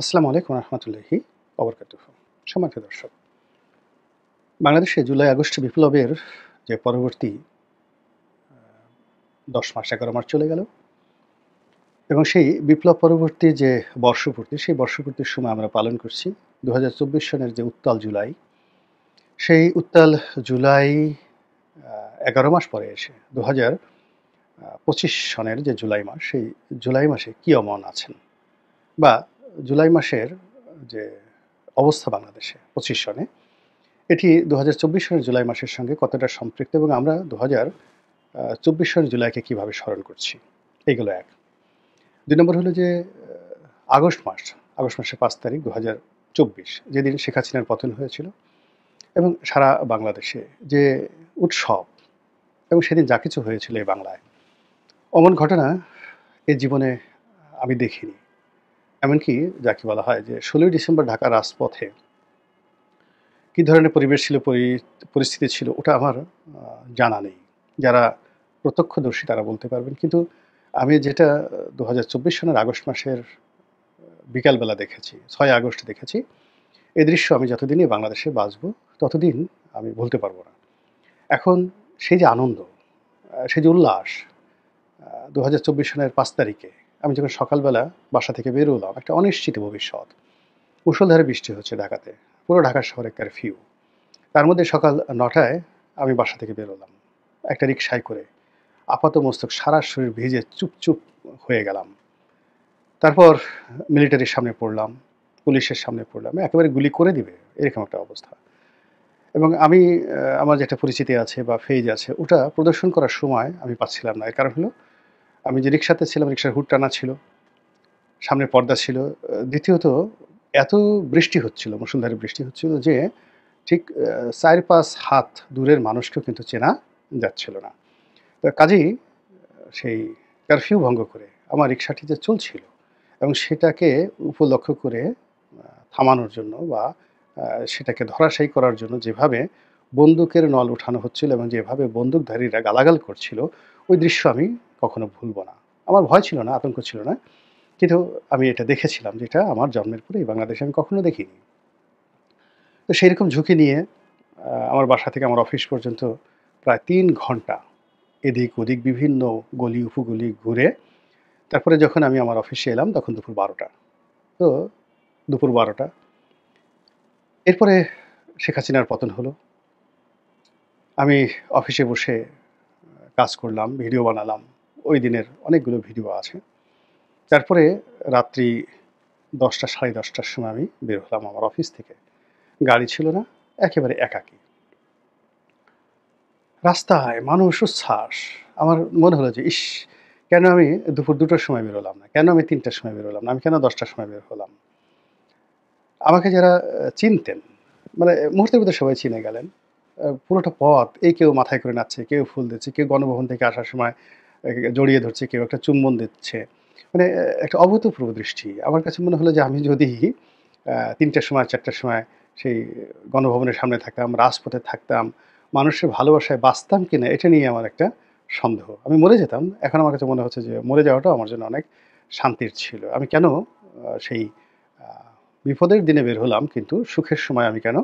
আসসালামু আলাইকুম রহমতুল্লাহি ওবরকাতুহু। সম্মানিত দর্শক, বাংলাদেশে জুলাই আগস্ট বিপ্লবের যে পরবর্তী 10 মাস 11 মাস চলে গেল এবং সেই বিপ্লব পরবর্তী যে বর্ষপূর্তি, সেই বর্ষপূর্তির সময় আমরা পালন করছি 2024 সনের যে উত্তাল জুলাই, সেই উত্তাল জুলাই 11 মাস পরে এসে 2025 সনের যে জুলাই মাস, সেই জুলাই মাসে কী অমন আছেন বা জুলাই মাসের যে অবস্থা বাংলাদেশে 25 সনে, এটি 2024 সনের জুলাই মাসের সঙ্গে কতটা সম্পৃক্ত এবং আমরা 2024 সনের জুলাইকে কীভাবে স্মরণ করছি, এইগুলো এক। 2 নম্বর হলো যে আগস্ট মাসের 5 তারিখ 2024, যেদিন শেখ হাসিনার পতন হয়েছিল এবং সারা বাংলাদেশে যে উৎসব এবং সেদিন যা কিছু হয়েছিল এই বাংলায়, অমন ঘটনা এ জীবনে আমি দেখিনি। এমনকি যাকে বলা হয় যে 16ই ডিসেম্বর ঢাকার রাজপথে কী ধরনের পরিবেশ ছিল, পরিস্থিতি ছিল, ওটা আমার জানা নেই। যারা প্রত্যক্ষদর্শী তারা বলতে পারবেন। কিন্তু আমি যেটা 2024 সনের আগস্ট মাসের বিকালবেলা দেখেছি, 6 আগস্ট দেখেছি, এই দৃশ্য আমি যতদিনই বাংলাদেশে বাঁচব ততদিন আমি ভুলতে পারবো না। এখন সেই যে আনন্দ, সেই যে উল্লাস, 2024 সনের 5 তারিখে আমি যখন সকালবেলা বাসা থেকে বের হলাম, একটা অনিশ্চিত ভবিষ্যৎ, মুষলধারে বৃষ্টি হচ্ছে ঢাকাতে, পুরো ঢাকা শহরে কারফিউ। তার মধ্যে সকাল 9টায় আমি বাসা থেকে বেরোলাম একটা রিকশায় করে, আপাতমস্তক সারা শরীর ভিজে চুপচুপ হয়ে গেলাম। তারপর মিলিটারির সামনে পড়লাম, পুলিশের সামনে পড়লাম, একেবারে গুলি করে দিবে এরকম একটা অবস্থা। এবং আমি আমার যেটা পরিচিতি আছে বা ফেজ আছে, ওটা প্রদর্শন করার সময় আমি পাচ্ছিলাম না। এর কারণ হলো আমি যে রিকশাতে ছিলাম, রিকশার হুড টানা ছিল, সামনে পর্দা ছিল। দ্বিতীয়ত এত বৃষ্টি হচ্ছিল, মুষলধারে বৃষ্টি হচ্ছিল যে ঠিক 4-5 হাত দূরের মানুষকেও কিন্তু চেনা যাচ্ছিল না। তো কাজেই সেই কারফিউ ভঙ্গ করে আমার রিকশাটি যে চলছিল এবং সেটাকে উপলক্ষ্য করে থামানোর জন্য বা সেটাকে ধরাশায়ী করার জন্য যেভাবে বন্দুকের নল উঠানো হচ্ছিল এবং যেভাবে বন্দুকধারীরা গালাগাল করছিল, ওই দৃশ্য আমি কখনো ভুলব না। আমার ভয় ছিল না, আতঙ্ক ছিল না, কিন্তু আমি এটা দেখেছিলাম যেটা আমার জন্মের পরে এই বাংলাদেশে আমি কখনো দেখিনি। তো সেইরকম ঝুঁকি নিয়ে আমার বাসা থেকে আমার অফিস পর্যন্ত প্রায় 3 ঘন্টা এদিক ওদিক বিভিন্ন গলি উপগলি ঘুরে তারপরে যখন আমি আমার অফিসে এলাম তখন দুপুর 12টা। তো দুপুর 12টা, এরপরে শেখ হাসিনার পতন হলো। আমি অফিসে বসে কাজ করলাম, ভিডিও বানালাম। ওই দিনের অনেকগুলো ভিডিও আছে। তারপরে রাত্রি 10টা 10:30টার সময় আমি বের হলাম আমার অফিস থেকে। গাড়ি ছিল না, একেবারে একাকী। রাস্তায় মানুষ উচ্ছ্বাস। আমার মনে হলো যে ইস! কেন আমি দুপুর 2টার সময় বেরোলাম না? কেন আমি 3টার সময় বেরোলাম না? আমি কেন 10টার সময় বের হলাম? আমাকে যারা চিনতেন, মানে মুহূর্তের মধ্যে সবাই চিনে গেলেন। পুরোটা পথ এই কেউ মাথায় করে নাচছে, কেউ ফুল দিচ্ছে, কেউ গণভবন থেকে আসার সময় জড়িয়ে ধরছে, কেউ একটা চুম্বন দিচ্ছে। মানে একটা অভূতপূর্ব দৃষ্টি। আমার কাছে মনে হলো যে আমি যদি ৩টার সময় ৪টার সময় সেই গণভবনের সামনে থাকতাম, রাজপথে থাকতাম, মানুষের ভালোবাসায় বাঁচতাম কিনা এটা নিয়ে আমার একটা সন্দেহ। আমি মরে যেতাম। এখন আমার কাছে মনে হচ্ছে যে মরে যাওয়াটাও আমার জন্য অনেক শান্তির ছিল। আমি কেন সেই আ বিপদের দিনে বের হলাম, কিন্তু সুখের সময় আমি কেন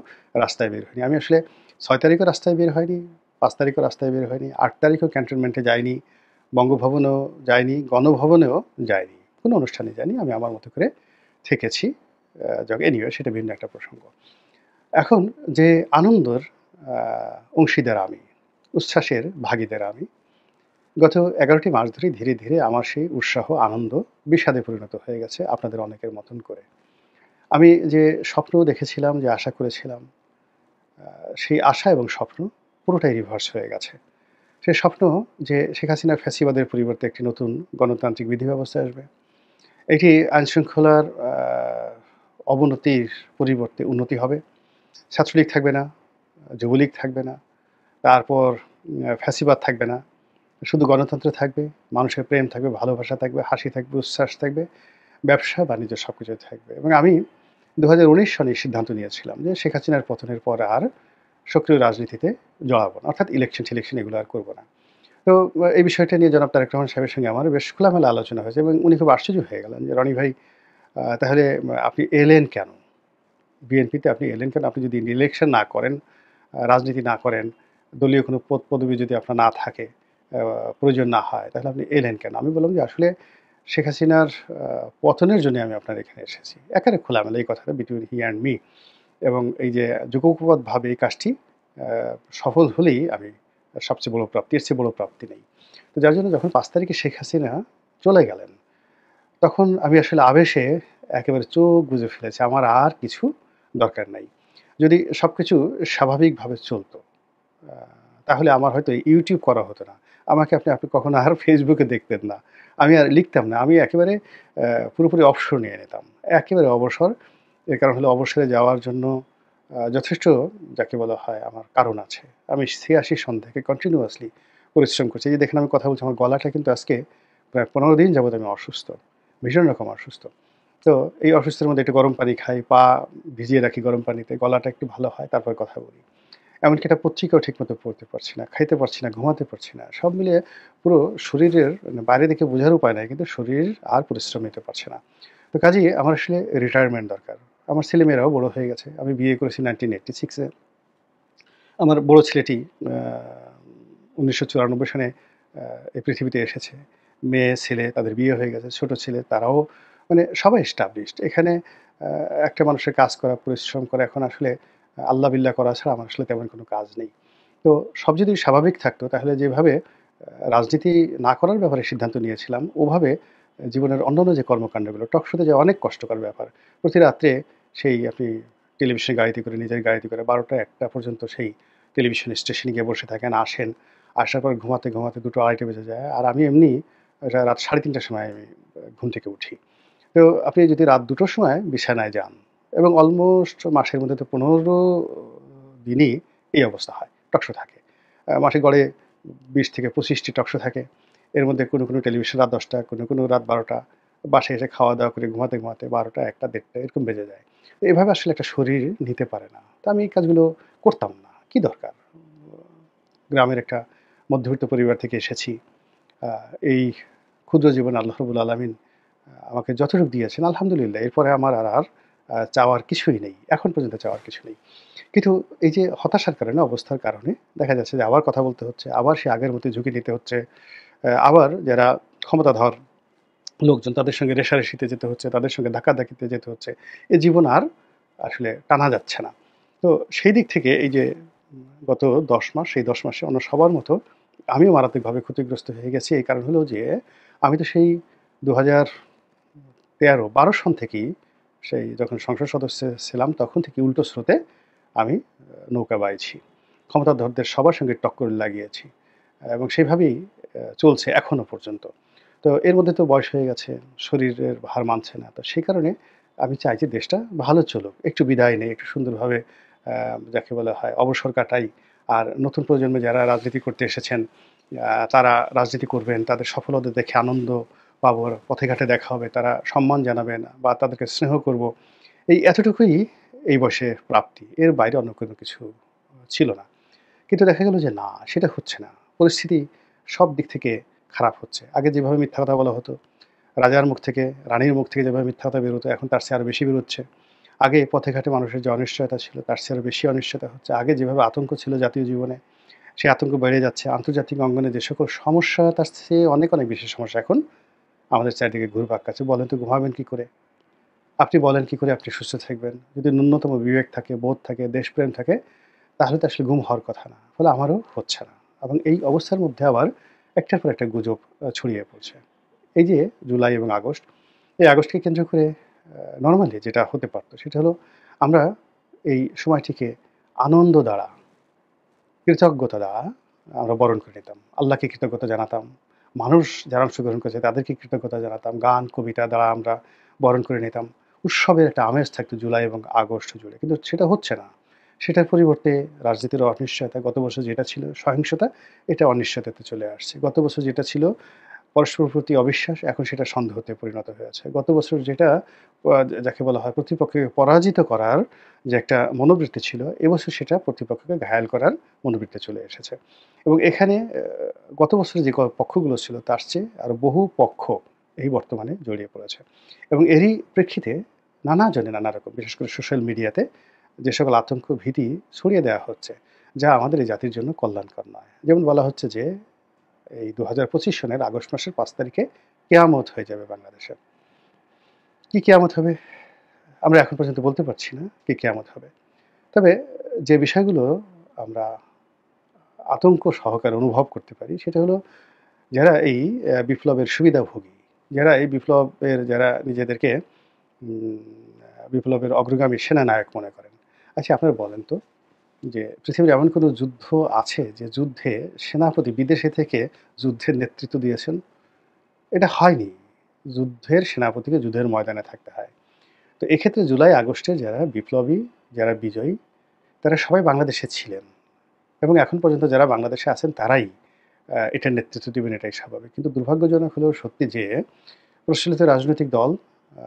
রাস্তায় বের হইনি? আমি আসলে ৬ তারিখও রাস্তায় বের হয়নি, ৫ তারিখও রাস্তায় বের হয়নি, ৮ তারিখও ক্যান্টনমেন্টে যাইনি, বঙ্গভবনেও যাইনি, গণভবনেও যাইনি। কোনো অনুষ্ঠানে যাইনি। আমি আমার মতো করে থেকেছি। এনিওয়ে সেটা ভিন্ন একটা প্রসঙ্গ। এখন যে আনন্দের আ অংশীদার আমি, উচ্ছ্বাসের ভাগীদার আমি। গত ১১টি মাস ধরে ধীরে, ধীরে আমার সেই উৎসাহ, আনন্দ বিষাদে পরিণত হয়ে গেছে আপনাদের অনেকের মতন করে। আমি যে স্বপ্ন দেখেছিলাম, যে আশা করেছিলাম, আ সেই আশা এবং স্বপ্ন পুরোটাই রিভার্স হয়ে গেছে। সেই স্বপ্ন যে শেখ হাসিনার ফ্যাসিবাদের পরিবর্তে একটি নতুন গণতান্ত্রিক বিধি ব্যবস্থা আসবে। এটি আইনশৃঙ্খলার অবনতির পরিবর্তে উন্নতি হবে। ছাত্রলীগ থাকবে না, যুবলীগ থাকবে না, তারপর ফ্যাসিবাদ থাকবে না। শুধু গণতন্ত্র থাকবে, মানুষের প্রেম থাকবে, ভালোবাসা থাকবে, হাসি থাকবে, উচ্ছ্বাস থাকবে, ব্যবসা-বাণিজ্য সবকিছুই থাকবে। এবং আমি 2019 সনে সিদ্ধান্ত নিয়েছিলাম যে শেখ হাসিনার পতনের পর আর সক্রিয় রাজনীতিতে জড়াবো না। অর্থাৎ ইলেকশন-টিলেকশন এগুলো আর করব না। তো এই বিষয়টা নিয়ে জনাব তারেক রহমান সাহেবের সঙ্গে আমার বেশ খোলামেলা আলোচনা হয়েছে এবং উনি খুব আশ্চর্য হয়ে গেলেন যে, "রনি ভাই, তাহলে আপনি এলেন কেন? বিএনপিতে আপনি এলেন কেন? আপনি যদি ইলেকশন না করেন, রাজনীতি না করেন, দলীয় কোনো পদপদবি যদি আপনার না থাকে, আ প্রয়োজন না হয়, তাহলে আপনি এলেন কেন? আমি বললাম যে, "আসলে শেখ হাসিনার পতনের জন্যে আমি আপনার এখানে এসেছি।" একেবারে খোলামেলা এই কথাটা বিটুইন হি অ্যান্ড মি। এবং এই যে যুগোপপাতভাবে এই কাজটি আ সফল হলেই আমি সবচেয়ে বড় প্রাপ্তি, এর চেয়ে বড় প্রাপ্তি নেই। তো যার জন্য যখন ৫ তারিখে শেখ হাসিনা চলে গেলেন, তখন আমি আসলে আবেশে একেবারে চোখ বুজে ফেলেছি। আমার আর কিছু দরকার নাই। যদি সবকিছু স্বাভাবিকভাবে চলত, আ তাহলে আমার হয়তো YouTube করা হতো না। আপনি কখনো আর Facebook এ দেখতেন না। আমি আর লিখতাম না। আমি একেবারে পুরোপুরি অবসর নিয়ে নিতাম। একেবারে অবসর। এর কারণ হলো অবসরে যাওয়ার জন্য যথেষ্ট যাকে বলা হয় আমার কারণ আছে। আমি ৮৬ সন থেকে কন্টিনিউয়াসলি পরিশ্রম করছি। এই যে দেখেন আমি কথা বলছি, আমার গলাটা কিন্তু আজকে প্রায় ১৫ দিন যাবৎ আমি অসুস্থ। ভীষণ রকম অসুস্থ। তো এই অসুস্থের মধ্যে একটু গরম পানি খাই, পা ভিজিয়ে রাখি গরম পানিতে, গলাটা একটু ভালো হয়, তারপর কথা বলি। এমনকি একটা পত্রিকাও ঠিকমতো পড়তে পারছি না, খাইতে পারছি না, ঘুমাতে পারছি না। সব মিলিয়ে পুরো শরীরের মানে বাইরে দেখে বোঝার উপায় নাই। কিন্তু শরীর আর পরিশ্রম নিতে পারছে না। তো কাজেই আমার আসলে রিটায়ারমেন্ট দরকার। আমার ছেলেমেয়েরাও বড় হয়ে গেছে। আমি বিয়ে করেছি 1986 এ। আমার বড় ছেলেটি আ ১৯৯৪ সনে আ এই পৃথিবীতে এসেছে। মেয়ে, ছেলে তাদের বিয়ে হয়ে গেছে। ছোট ছেলে তারাও মানে সবাই established। এখানে আ একটা মানুষের কাজ করা, পরিশ্রম করা এখন আসলে আল্লাহ বিল্লাহ করা ছাড়া আমার আসলে তেমন কোনো কাজ নেই। তো সব যদি স্বাভাবিক থাকতো তাহলে যেভাবে রাজনীতি না করার ব্যাপারে সিদ্ধান্ত নিয়েছিলাম, ওভাবে জীবনের অন্যান্য যে কর্মকাণ্ডগুলো টক শোতে যাওয়া অনেক কষ্টকর ব্যাপার। প্রতি রাত্রে সেই আপনি টেলিভিশনে গাড়িতে করে, নিজের গাড়িতে করে ১২টা ১টা পর্যন্ত সেই টেলিভিশন স্টেশনে গিয়ে বসে থাকেন, আসেন। আসার পর ঘুমাতে, ঘুমাতে ২টো ২.৫টা বেজে যায়। আর আমি এমনি রাত ৩:৩০টার সময় আমি ঘুম থেকে উঠি। তো আপনি যদি রাত ২টোর সময় বিছানায় যান এবং অলমোস্ট মাসের মধ্যে তো ১৫ দিনই এই অবস্থা হয়। টকশো থাকে। মাসে গড়ে ২০ থেকে ২৫ টি টকশো থাকে। এর মধ্যে কোনো টেলিভিশন রাত ১০টা, কোনো রাত ১২টা। বাসায় এসে খাওয়া-দাওয়া করে ঘুমাতে, ঘুমাতে ১২টা, ১টা, ১:৩০ এরকম বেজে যায়। তো এভাবে আসলে একটা শরীর নিতে পারে না। তো আমি এই কাজগুলো করতাম না। কি দরকার? গ্রামের একটা মধ্যবিত্ত পরিবার থেকে এসেছি। আ এই ক্ষুদ্র জীবনে আল্লাহ রাব্বুল আলামিন আমাকে যতটুকু দিয়েছেন আলহামদুলিল্লাহ। এরপরে আমার চাওয়ার কিছুই নেই। এখন পর্যন্ত চাওয়ার কিছু নেই। কিন্তু এই যে হতাশার কারণে, অবস্থার কারণে দেখা যাচ্ছে যে আবার কথা বলতে হচ্ছে, আবার সেই আগের মতোই ঝুঁকি নিতে হচ্ছে। আবার যারা ক্ষমতাধর লোকজন তাদের সঙ্গে রেষারেষিতে যেতে হচ্ছে, তাদের সঙ্গে ধাক্কাধাক্কিতে যেতে হচ্ছে। এ জীবন আর আসলে টানা যাচ্ছে না। তো সেই দিক থেকে এই যে গত ১০ মাস, এই ১০ মাসে অন্য সবার মতো আমিও মারাত্মকভাবে ক্ষতিগ্রস্ত হয়ে গেছি। এই কারণ হলো যে আমি তো সেই ২০১৩-১২ সন থেকেই সেই যখন সংসদ সদস্য ছিলাম তখন থেকে উল্টো স্রোতে আমি নৌকা বাইছি। ক্ষমতাধরদের সবার সঙ্গে টক্কর লাগিয়েছি এবং সেভাবেই চলছে এখনো পর্যন্ত। তো এর মধ্যে তো বয়স হয়ে গেছে, শরীরের ভার মানছে না। তো সেই কারণে আমি চাই যে দেশটা ভালো চলুক। একটু বিদায় নেই, একটু সুন্দরভাবে আ যাকে বলা হয় অবসর কাটাই। আর নতুন প্রজন্মে যারা রাজনীতি করতে এসেছেন, তারা রাজনীতি করবেন, তাদের সফলতা দেখে আনন্দ পাবো, পথে ঘাটে দেখা হবে, তারা সম্মান জানাবেন বা তাদেরকে স্নেহ করব। এই এতটুকুই এই বয়সে প্রাপ্তি। এর বাইরে অন্য কোনো কিছু ছিল না। কিন্তু দেখা গেল যে না, সেটা হচ্ছে না। পরিস্থিতি সব দিক থেকে খারাপ হচ্ছে। আগে যেভাবে মিথ্যা কথা বলা হতো, রাজার মুখ থেকে, রানীর মুখ থেকে যেভাবে মিথ্যা কথা বের হতো, এখন তার চেয়ে আরো বেশি বেরোচ্ছে। আগে পথে ঘাটে মানুষের যে অনিশ্চয়তা ছিল, তার চেয়ে আরো বেশি অনিশ্চয়তা হচ্ছে। আগে যেভাবে আতঙ্ক ছিল জাতীয় জীবনে, সেই আতঙ্ক বেড়ে যাচ্ছে। আন্তর্জাতিক অঙ্গনে যে সকল সমস্যা, তার চেয়ে অনেক বেশি সমস্যা এখন আমাদের চারিদিকে ঘুরপাক খাচ্ছে। বলেন তো ঘুমাবেন কি করে? আপনি বলেন কি করে আপনি সুস্থ থাকবেন? যদি ন্যূনতম বিবেক থাকে, বোধ থাকে, দেশপ্রেম থাকে, তাহলে তো আসলে ঘুম হওয়ার কথা না। ফলে আমারও হচ্ছে না। এবং এই অবস্থার মধ্যে আবার একটার পর একটা গুজব ছড়িয়ে পড়ছে। এই যে জুলাই এবং আগস্ট, এই আগস্টকে কেন্দ্র করে নরমালি যেটা হতে পারত সেটা হলো আমরা এই সময়টিকে আনন্দ দ্বারা, কৃতজ্ঞতা দ্বারা আমরা বরণ করে নিতাম। আল্লাহকে কৃতজ্ঞতা জানাতাম। মানুষ যারা অংশগ্রহণ করেছে তাদেরকে কৃতজ্ঞতা জানাতাম। গান, কবিতা দ্বারা আমরা বরণ করে নিতাম। উৎসবের একটা আমেজ থাকতো জুলাই এবং আগস্ট জুড়ে। কিন্তু সেটা হচ্ছে না। সেটার পরিবর্তে রাজনীতির অনিশ্চয়তা, গত বছর যেটা ছিল সহিংসতা, এটা অনিশ্চয়তাতে চলে আসছে। গত বছর যেটা ছিল পরস্পরের প্রতি অবিশ্বাস, এখন সেটা সন্দেহতে পরিণত হয়েছে। গত বছর যেটা যাকে বলা হয় প্রতিপক্ষকে পরাজিত করার যে একটা মনোবৃত্তি ছিল, এবছর সেটা প্রতিপক্ষকে ঘায়াল করার মনোবৃত্তি চলে এসেছে। এবং এখানে গত বছরে যে পক্ষগুলো ছিল তার চেয়ে আরো বহু পক্ষ এই বর্তমানে জড়িয়ে পড়েছে। এবং এরই প্রেক্ষিতে নানাজনে নানা রকম, বিশেষ করে সোশ্যাল মিডিয়াতে যে সকল আতঙ্ক ভীতি ছড়িয়ে দেওয়া হচ্ছে, যা আমাদের এই জাতির জন্য কল্যাণকর নয়। যেমন বলা হচ্ছে যে এই ২০২৫ সনের আগস্ট মাসের ৫ তারিখে কেয়ামত হয়ে যাবে বাংলাদেশে। কি কেয়ামত হবে? আমরা এখন পর্যন্ত বলতে পারছি না কি কেয়ামত হবে। তবে যে বিষয়গুলো আমরা আতঙ্ক সহকারে অনুভব করতে পারি সেটা হলো, যারা এই বিপ্লবের সুবিধাভোগী, যারা এই বিপ্লবের যারা নিজেদেরকে উম বিপ্লবের অগ্রগামী সেনানায়ক মনে করেন। আচ্ছা, আপনারা বলেন তো যে পৃথিবীর এমন কোনো যুদ্ধ আছে যে যুদ্ধে সেনাপতি বিদেশে থেকে যুদ্ধের নেতৃত্ব দিয়েছেন? এটা হয়নি। যুদ্ধের সেনাপতিকে যুদ্ধের ময়দানে থাকতে হয়। তো এক্ষেত্রে জুলাই আগস্টে যারা বিপ্লবী, যারা বিজয়ী, তারা সবাই বাংলাদেশে ছিলেন এবং এখন পর্যন্ত যারা বাংলাদেশে আছেন তারাই এটার নেতৃত্ব দিবেন, এটাই স্বাভাবিক। কিন্তু দুর্ভাগ্যজনক হলেও সত্যি যে প্রচলিত রাজনৈতিক দল, আ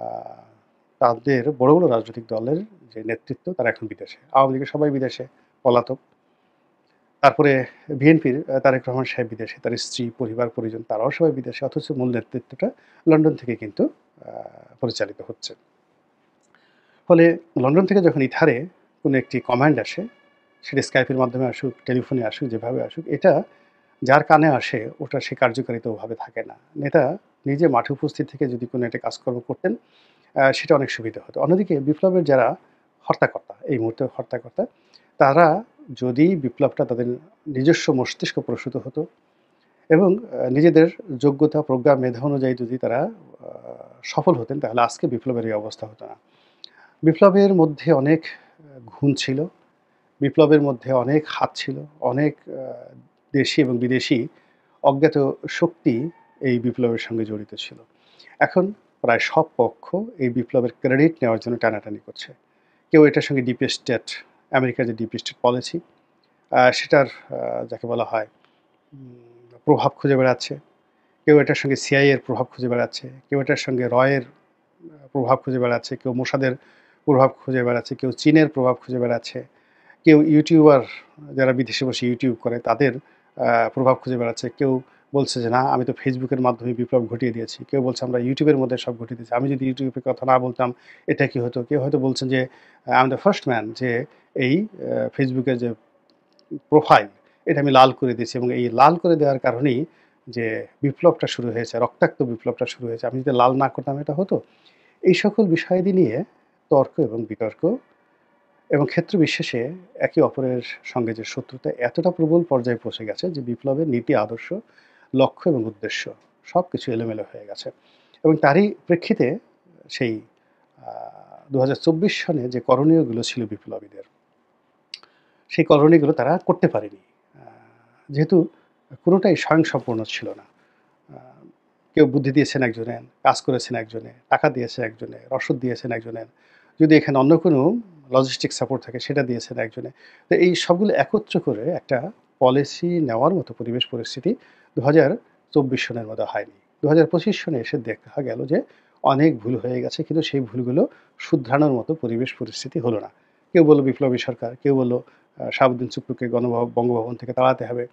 তাদের বড়, বড় রাজনৈতিক দলের যে নেতৃত্ব তারা এখন বিদেশে। আওয়ামী লীগের সবাই বিদেশে পলাতক। তারপরে বিএনপির তারেক রহমান সাহেব বিদেশে, তার স্ত্রী, পরিবার, পরিজন তারাও সবাই বিদেশে। অথচ মূল নেতৃত্বটা লন্ডন থেকে কিন্তু আ পরিচালিত হচ্ছে। ফলে লন্ডন থেকে যখন ইথারে কোনো একটি কমান্ড আসে, সেটা স্কাইপের মাধ্যমে আসুক, টেলিফোনে আসুক, যেভাবে আসুক, এটা যার কানে আসে ওটার সে কার্যকারিতা ওভাবে থাকে না। নেতা নিজে মাঠে উপস্থিত থেকে যদি কোনো একটা কাজকর্ম করতেন, সেটা অনেক সুবিধা হতো। অন্যদিকে বিপ্লবের যারা হর্তাকর্তা, এই মুহূর্তে হর্তাকর্তা, তারা যদি বিপ্লবটা তাদের নিজস্ব মস্তিষ্ক প্রসূত হতো এবং নিজেদের যোগ্যতা, প্রজ্ঞা, মেধা অনুযায়ী যদি তারা সফল হতেন, তাহলে আজকে বিপ্লবের এই অবস্থা হতো না। বিপ্লবের মধ্যে অনেক গুণ ছিল, বিপ্লবের মধ্যে অনেক হাত ছিল, অনেক দেশি এবং বিদেশি অজ্ঞাত শক্তি এই বিপ্লবের সঙ্গে জড়িত ছিল। এখন প্রায় সব পক্ষ এই বিপ্লবের ক্রেডিট নেওয়ার জন্য টানাটানি করছে। কেউ এটার সঙ্গে ডিপ স্টেট, আমেরিকার যে ডিপ স্টেট পলিসি, সেটার যাকে বলা হয় প্রভাব খুঁজে বেড়াচ্ছে। কেউ এটার সঙ্গে সিআইএ এর প্রভাব খুঁজে বেড়াচ্ছে, কেউ এটার সঙ্গে রয়ের প্রভাব খুঁজে বেড়াচ্ছে, কেউ মোসাদের প্রভাব খুঁজে বেড়াচ্ছে, কেউ চীনের প্রভাব খুঁজে বেড়াচ্ছে, কেউ ইউটিউবার যারা বিদেশে বসে ইউটিউব করে তাদের প্রভাব খুঁজে বেড়াচ্ছে। কেউ বলছে যে, "না, আমি তো ফেসবুকের মাধ্যমে বিপ্লব ঘটিয়ে দিয়েছি।" কেউ বলছে, "আমরা ইউটিউবের মধ্যে সব ঘটিয়ে দিয়েছি। আমি যদি ইউটিউবের কথা না বলতাম, এটা কি হতো?" কেউ হয়তো বলছেন যে, "I am the first man", যে এই ফেসবুকের যে প্রোফাইল, এটা আমি লাল করে দিয়েছি এবং এই লাল করে দেওয়ার কারণেই যে বিপ্লবটা শুরু হয়েছে, রক্তাক্ত বিপ্লবটা শুরু হয়েছে। আমি যদি লাল না করতাম এটা হতো? এই সকল বিষয়াদি নিয়ে তর্ক এবং বিতর্ক এবং ক্ষেত্র বিশেষে একে অপরের সঙ্গে যে শত্রুতা এতটা প্রবল পর্যায়ে পৌঁছে গেছে যে বিপ্লবের নীতি, আদর্শ, লক্ষ্য এবং উদ্দেশ্য সবকিছু এলোমেলো হয়ে গেছে। এবং তারই প্রেক্ষিতে সেই ২০২৪ সনে যে করণীয়গুলো ছিল বিপ্লবীদের, সেই করণীয়গুলো তারা করতে পারেনি। আ যেহেতু কোনোটাই স্বয়ংসম্পূর্ণ ছিল না। আ কেউ বুদ্ধি দিয়েছেন একজনে, কাজ করেছেন একজনে, টাকা দিয়েছে একজনে, রসদ দিয়েছেন একজনে। যদি এখানে অন্য কোনো লজিস্টিক সাপোর্ট থাকে সেটা দিয়েছেন একজনে। তো এই সবগুলো একত্র করে একটা পলিসি নেওয়ার মতো পরিবেশ পরিস্থিতি ২০২৪ সনের মধ্যে হয়নি। ২০২৫ সনে এসে দেখা গেল যে অনেক ভুল হয়ে গেছে, কিন্তু সেই ভুলগুলো শুধরানোর মতো পরিবেশ পরিস্থিতি হলো না। কেউ বলল বিপ্লবী সরকার, কেউ বলল শাহাবুদ্দিন সুপ্পুকে বঙ্গভবন থেকে তাড়াতে হবে।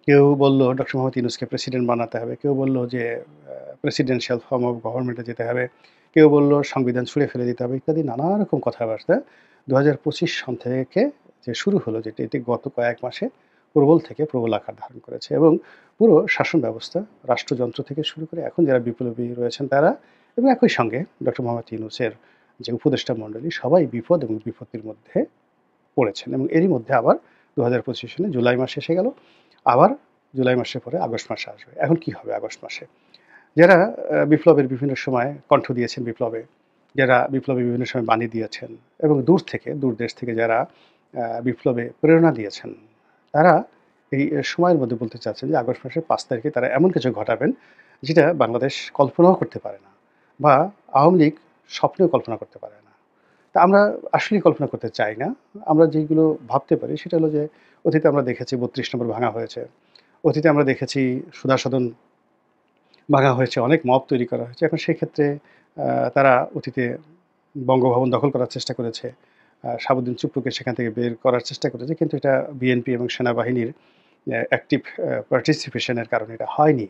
কেউ বলল ডক্টর মোহাম্মদ ইউনূসকে প্রেসিডেন্ট বানাতে হবে। কেউ বলল যে প্রেসিডেন্সিয়াল ফর্ম অফ গভর্নমেন্টে যেতে হবে। কেউ বলল সংবিধান ছুঁড়ে ফেলে দিতে হবে, ইত্যাদি নানা রকম কথাবার্তা ২০২৫ সন থেকে যে শুরু হলো, যেটি এটি গত কয়েক মাসে প্রবল থেকে প্রবল আকার ধারণ করেছে এবং পুরো শাসন ব্যবস্থা, রাষ্ট্রযন্ত্র থেকে শুরু করে এখন যারা বিপ্লবী রয়েছেন তারা এবং একই সঙ্গে ডক্টর মোহাম্মদ ইউনূসের যে উপদেষ্টা মণ্ডলী, সবাই বিপদ এবং বিপত্তির মধ্যে পড়েছেন এবং এরই মধ্যে আবার ২০২৫ সনে জুলাই মাস এসে গেল। আবার জুলাই মাসের পরে আগস্ট মাস আসবে। এখন কি হবে আগস্ট মাসে? যারা বিপ্লবের বিভিন্ন সময় কণ্ঠ দিয়েছেন বিপ্লবে, যারা বিপ্লবে বিভিন্ন সময় বাণী দিয়েছেন এবং দূর দেশ থেকে যারা বিপ্লবে প্রেরণা দিয়েছেন, তারা এই সময়ের মধ্যে বলতে চাচ্ছেন যে আগস্ট মাসের ৫ তারিখে তারা এমন কিছু ঘটাবেন, যেটা বাংলাদেশ কল্পনাও করতে পারে না বা আওয়ামী লীগ স্বপ্নেও কল্পনা করতে পারে না। তা আমরা আসলেই কল্পনা করতে চাই না। আমরা যেইগুলো ভাবতে পারি সেটা হলো যে, অতীতে আমরা দেখেছি ৩২ নম্বর ভাঙা হয়েছে। অতীতে আমরা দেখেছি সুধা সদন ভাঙা হয়েছে, অনেক মব তৈরি করা হয়েছে। এখন সেক্ষেত্রে তারা অতীতে বঙ্গভবন দখল করার চেষ্টা করেছে। শাহাবুদ্দিন চুপ্পুকে সেখান থেকে বের করার চেষ্টা করেছে। কিন্তু এটা বিএনপি এবং সেনাবাহিনীর অ্যাক্টিভ পার্টিসিপেশন এর কারণে এটা হয়নি।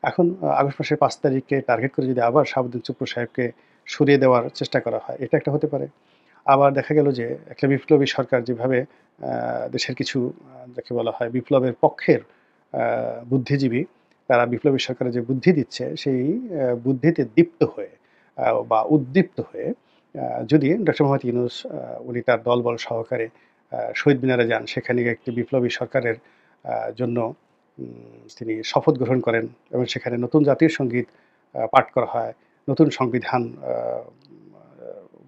এখন আগস্ট মাসের ৫ তারিখকে টার্গেট করে যদি আবার শাহাবুদ্দিন চুপ্পু সাহেবকে সরিয়ে দেওয়ার চেষ্টা করা হয়, এটা একটা হতে পারে। আবার দেখা গেল যে একটা বিপ্লবী সরকার যেভাবে দেশের কিছু যাকে বলা হয় বিপ্লবের পক্ষের বুদ্ধিজীবী, তারা বিপ্লবী সরকারের যে বুদ্ধি দিচ্ছে, সেই বুদ্ধিতে দীপ্ত হয়ে বা উদ্দীপ্ত হয়ে যদি ডক্টর মোহাম্মদ ইউনূস উনি তার দলবল সহকারে শহীদ মিনারে যান, সেখানে গিয়ে একটি বিপ্লবী সরকারের জন্য তিনি শপথ গ্রহণ করেন এবং সেখানে নতুন জাতীয় সংগীত পাঠ করা হয়, নতুন সংবিধান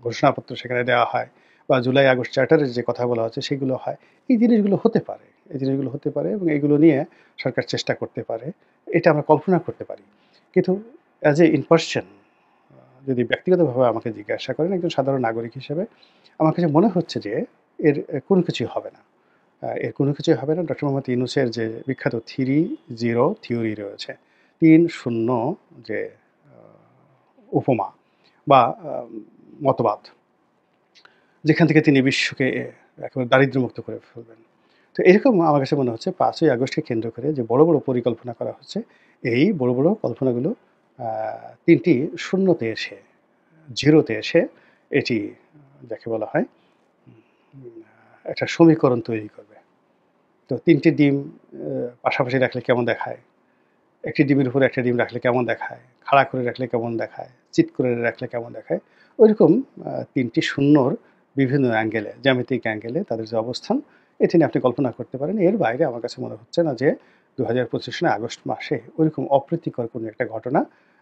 ঘোষণাপত্র সেখানে দেওয়া হয়, বা জুলাই আগস্ট চার্টারের যে কথা বলা হচ্ছে সেগুলো হয়। এই জিনিসগুলো হতে পারে, এই জিনিসগুলো হতে পারে এবং এগুলো নিয়ে সরকার চেষ্টা করতে পারে। এটা আমরা কল্পনা করতে পারি। কিন্তু অ্যাজ এ ইন পারসন যদি ব্যক্তিগতভাবে আমাকে জিজ্ঞাসা করেন একজন সাধারণ নাগরিক হিসেবে, আমার কাছে মনে হচ্ছে যে এর কোনো কিছুই হবে না। এর কোনো কিছুই হবে না। ডক্টর মোহাম্মদ ইউনূসের যে বিখ্যাত ৩-০ থিওরি রয়েছে, ৩-০ যে আ উপমা বা মতবাদ, যেখান থেকে তিনি বিশ্বকে একেবারে দারিদ্র্যমুক্ত করে ফেলবেন। তো এরকম আমার কাছে মনে হচ্ছে ৫ই আগস্টকে কেন্দ্র করে যে বড়, বড় পরিকল্পনা করা হচ্ছে, এই বড়, বড় কল্পনাগুলো আ ৩টি শূন্যতে এসে, জিরোতে এসে এটি যাকে বলা হয় উম একটা সমীকরণ তৈরি করবে। তো ৩টি ডিম পাশাপাশি রাখলে কেমন দেখায়? একটি ডিমের উপরে একটা ডিম রাখলে কেমন দেখায়? খাড়া করে রাখলে কেমন দেখায়? চিৎ করে রাখলে কেমন দেখায়? ঐরকম ৩টি শূন্যর বিভিন্ন অ্যাঙ্গেলে, জ্যামিতিক অ্যাঙ্গেলে তাদের যে অবস্থান, এটি নিয়ে আপনি কল্পনা করতে পারেন। এর বাইরে আমার কাছে মনে হচ্ছে না যে ২০২৫ সালে আগস্ট মাসে ঐরকম অপ্রীতিকর কোনো একটা ঘটনা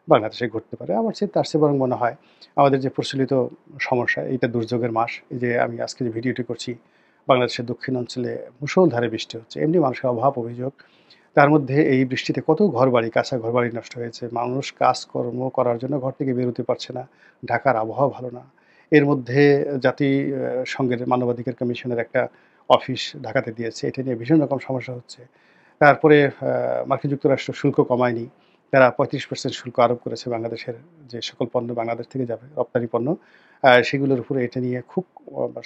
বাংলাদেশে ঘটতে পারে। আমার তার চেয়ে বরং মনে হয় আমাদের যে প্রচলিত সমস্যা, এইটা দুর্যোগের মাস। এই যে আমি আজকে যে ভিডিওটি করছি, বাংলাদেশের দক্ষিণ অঞ্চলে মুষলধারে বৃষ্টি হচ্ছে। এমনি মানুষের অভাব অভিযোগ। তার মধ্যে এই বৃষ্টিতে কত ঘরবাড়ি, কাঁচা ঘরবাড়ি নষ্ট হয়েছে। মানুষ কাজকর্ম করার জন্য ঘর থেকে বেরোতে পারছে না। ঢাকার আবহাওয়া ভালো না। এর মধ্যে জাতিসংঘের মানবাধিকার কমিশনের একটা অফিস ঢাকাতে দিয়েছে। এটা নিয়ে ভীষণ রকম সমস্যা হচ্ছে। তারপরে মার্কিন যুক্তরাষ্ট্র শুল্ক কমায়নি। তারা ৩৫% শুল্ক আরোপ করেছে বাংলাদেশের যে সকল পণ্য বাংলাদেশ থেকে যাবে, রপ্তানি পণ্য। সেগুলোর উপরে এটা নিয়ে খুব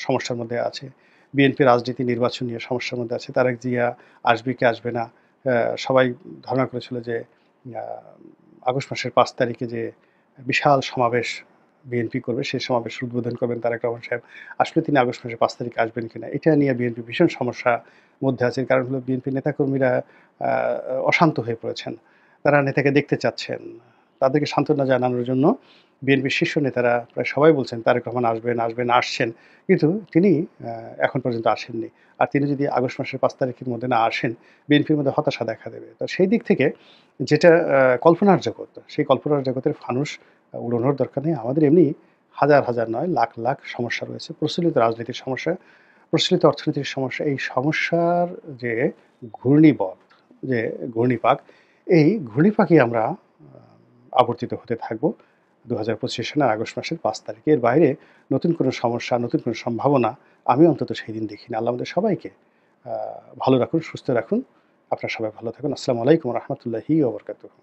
সমস্যার মধ্যে আছে। বিএনপি রাজনীতি নির্বাচন নিয়ে সমস্যার মধ্যে আছে। তারেক জিয়া আসবে কি আসবে না? সবাই ধারণা করেছিল যে আ আগস্ট মাসের ৫ তারিখে যে বিশাল সমাবেশ বিএনপি করবে, সেই সমাবেশের উদ্বোধন করবেন তারেক রহমান সাহেব। আসলে তিনি আগস্ট মাসের ৫ তারিখে আসবেন কিনা? এটা নিয়ে বিএনপি ভীষণ সমস্যার মধ্যে আছে। কারণ হলো বিএনপির নেতাকর্মীরা আ অশান্ত হয়ে পড়েছেন। তারা নেতাকে দেখতে চাচ্ছেন। তাদেরকে সান্ত্বনা জানানোর জন্য বিএনপির শীর্ষ নেতারা প্রায় সবাই বলছেন তারেক রহমান আসবেন, আসবেন, আসছেন। কিন্তু তিনি আ এখন পর্যন্ত আসেননি। আর তিনি যদি আগস্ট মাসের ৫ তারিখের মধ্যে না আসেন, বিএনপির মধ্যে হতাশা দেখা দেবে। তো সেই দিক থেকে যেটা কল্পনার জগৎ, সেই কল্পনার জগতের ফানুস উড়ানোর দরকার নেই। আমাদের এমনি হাজার, হাজার নয় লাখ, লাখ সমস্যা রয়েছে। প্রচলিত রাজনীতির সমস্যা, প্রচলিত অর্থনীতির সমস্যা। এই সমস্যার যে ঘূর্ণিবৎ, যে ঘূর্ণিপাক, এই ঘূর্ণিপাকে আমরা আবর্তিত হতে থাকব ২০২৫ সালের আগস্ট মাসের ৫ তারিখে। এর বাইরে নতুন কোনো সমস্যা, নতুন কোনো সম্ভাবনা আমি অন্তত সেইদিন দেখি না। আল্লাহ আমাদের সবাইকে ভালো রাখুন, সুস্থ রাখুন। আপনারা সবাই ভালো থাকুন। আসসালামু আলাইকুম ওয়া রাহমাতুল্লাহি ওয়া বারাকাতুহু।